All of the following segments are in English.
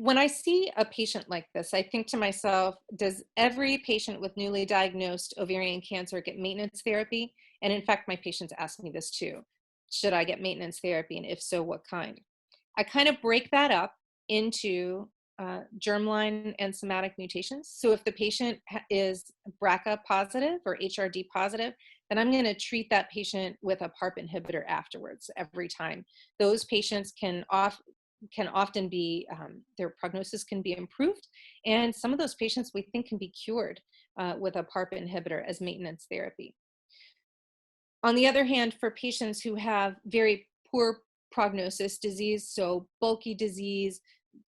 When I see a patient like this, I think to myself, does every patient with newly diagnosed ovarian cancer get maintenance therapy? And in fact, my patients ask me this too. Should I get maintenance therapy? And if so, what kind? I kind of break that up into germline and somatic mutations. So if the patient is BRCA positive or HRD positive, then I'm going to treat that patient with a PARP inhibitor afterwards every time. Those patients can often be, their prognosis can be improved. And some of those patients we think can be cured with a PARP inhibitor as maintenance therapy. On the other hand, for patients who have very poor prognosis disease, so bulky disease,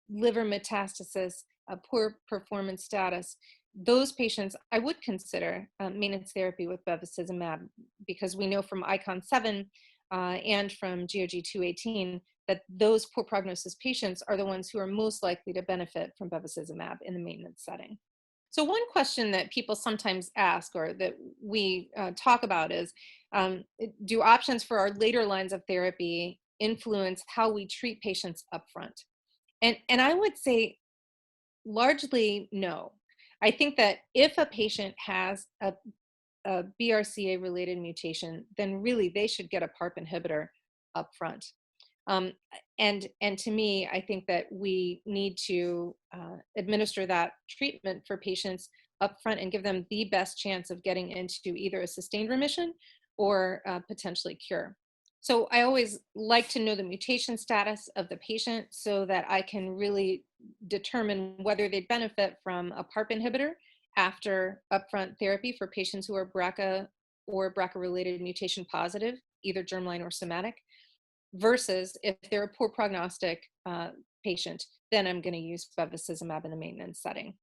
liver metastasis, a poor performance status, those patients I would consider maintenance therapy with bevacizumab because we know from ICON 7 and from GOG 218 that those poor prognosis patients are the ones who are most likely to benefit from bevacizumab in the maintenance setting. So one question that people sometimes ask or that we talk about is, do options for our later lines of therapy influence how we treat patients upfront? And I would say largely no. I think that if a patient has a BRCA related mutation, then really they should get a PARP inhibitor upfront. Um, and to me, I think that we need to administer that treatment for patients upfront and give them the best chance of getting into either a sustained remission or potentially cure. So I always like to know the mutation status of the patient so that I can really determine whether they benefit from a PARP inhibitor after upfront therapy for patients who are BRCA or BRCA-related mutation positive, either germline or somatic, versus if they're a poor prognostic patient, then I'm going to use bevacizumab in the maintenance setting.